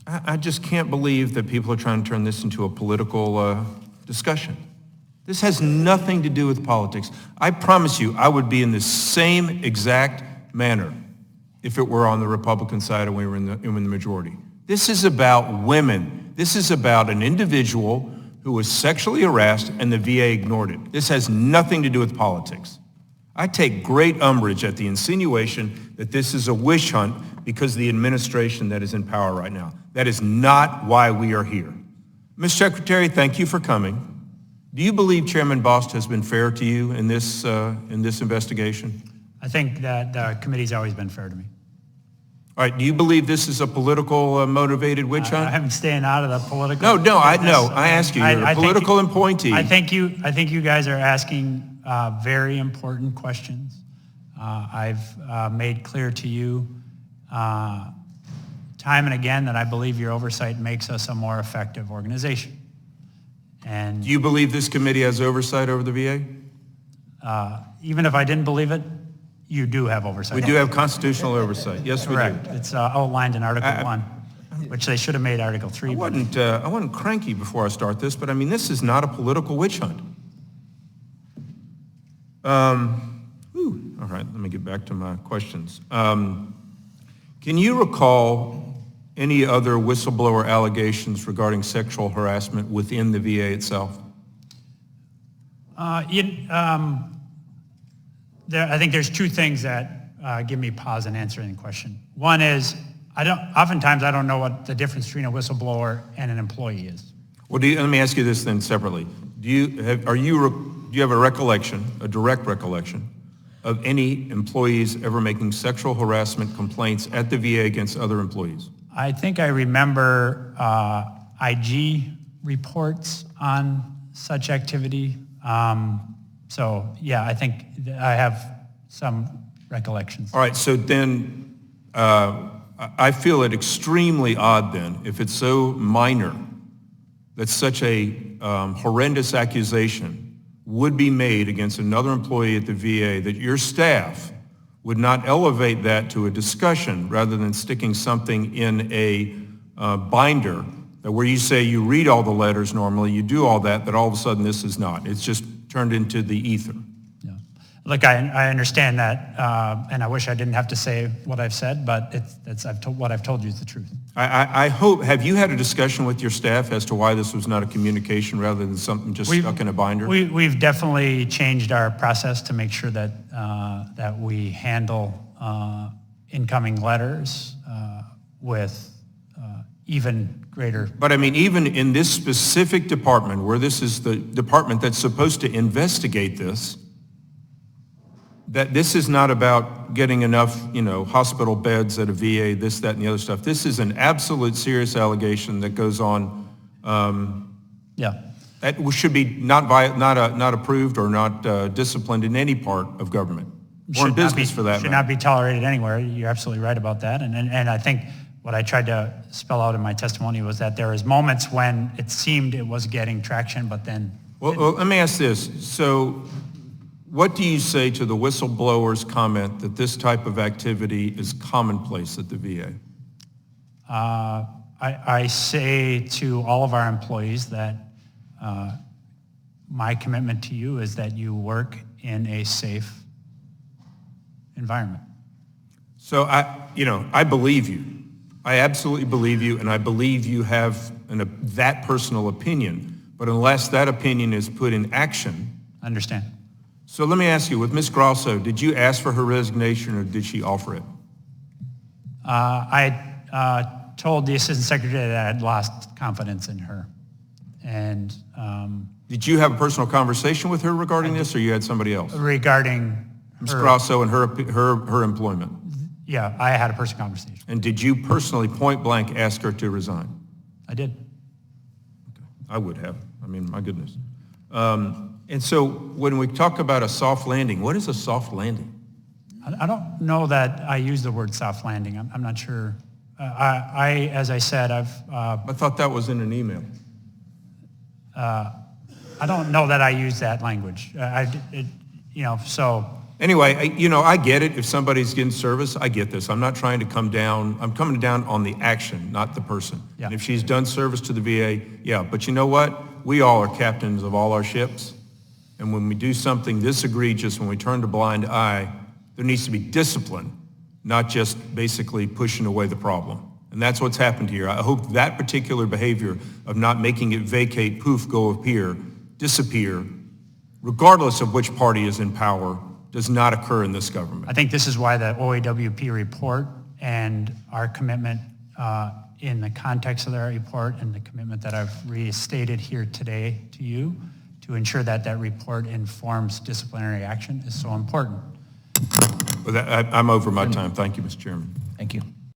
I just can't believe that people are trying to turn this into a political discussion. This has nothing to do with politics. I promise you, I would be in the same exact manner if it were on the Republican side and we were in the majority. This is about women. This is about an individual who was sexually harassed and the VA ignored it. This has nothing to do with politics. I take great umbrage at the insinuation that this is a witch hunt because of the administration that is in power right now. That is not why we are here. Mr. Secretary, thank you for coming. Do you believe Chairman Bost has been fair to you in this investigation? I think that the committee's always been fair to me. All right, do you believe this is a political motivated witch hunt? I'm staying out of the political. No, I ask you, you're a political appointee. I think you guys are asking very important questions. I've made clear to you time and again that I believe your oversight makes us a more effective organization. And do you believe this committee has oversight over the VA? Even if I didn't believe it, you do have oversight. We do have constitutional oversight. Yes, Correct. We do. It's outlined in Article 1, which they should have made Article 3. I wasn't cranky before I start this, but I mean, this is not a political witch hunt. All right, let me get back to my questions. Can you recall any other whistleblower allegations regarding sexual harassment within the VA itself? I think there's two things that give me pause in answering the question. One is, oftentimes I don't know what the difference between a whistleblower and an employee is. Well, let me ask you this then separately. Do you have a recollection, a direct recollection, of any employees ever making sexual harassment complaints at the VA against other employees? I think I remember IG reports on such activity. So, yeah, I think I have some recollections. All right, so then I feel it extremely odd then, if it's so minor, that such a horrendous accusation would be made against another employee at the VA, that your staff would not elevate that to a discussion rather than sticking something in a binder that where you say you read all the letters normally, you do all that all of a sudden this is not. It's just turned into the ether. Yeah. Look, I understand that, and I wish I didn't have to say what I've said, but what I've told you is the truth. I hope, have you had a discussion with your staff as to why this was not a communication rather than something just stuck in a binder? We've definitely changed our process to make sure that that we handle incoming letters with even greater. But I mean, even in this specific department, where this is the department that's supposed to investigate this, that this is not about getting enough, hospital beds at a VA, this, that, and the other stuff. This is an absolute serious allegation that goes on. That should be not approved or not disciplined in any part of government or in business for that matter. Should not be tolerated anywhere. You're absolutely right about that. And I think what I tried to spell out in my testimony was that there was moments when it seemed it was getting traction, but then. Well, let me ask this. So, what do you say to the whistleblower's comment that this type of activity is commonplace at the VA? I say to all of our employees that my commitment to you is that you work in a safe environment. So I believe you. I absolutely believe you, and I believe you have that personal opinion. But unless that opinion is put in action. I understand. So let me ask you, with Ms. Grosso, did you ask for her resignation or did she offer it? I told the Assistant Secretary that I had lost confidence in her. And did you have a personal conversation with her regarding this, or you had somebody else? Regarding Ms. Grosso and her employment? Yeah, I had a personal conversation. And did you personally point blank ask her to resign? I did. Okay. I would have. I mean, my goodness. And so when we talk about a soft landing, what is a soft landing? I don't know that I use the word soft landing. I'm not sure. As I said, I thought that was in an email. I don't know that I use that language. So. Anyway, I get it. If somebody's getting service, I get this. I'm not trying to come down. I'm coming down on the action, not the person. Yeah. And if she's done service to the VA, yeah. But you know what? We all are captains of all our ships. And when we do something this egregious, when we turn a blind eye, there needs to be discipline, not just basically pushing away the problem. And that's what's happened here. I hope that particular behavior of not making it vacate, poof, go appear, disappear, regardless of which party is in power, does not occur in this government. I think this is why the OAWP report and our commitment in the context of that report and the commitment that I've restated here today to you to ensure that that report informs disciplinary action is so important. I'm over my time. Thank you, Mr. Chairman. Thank you.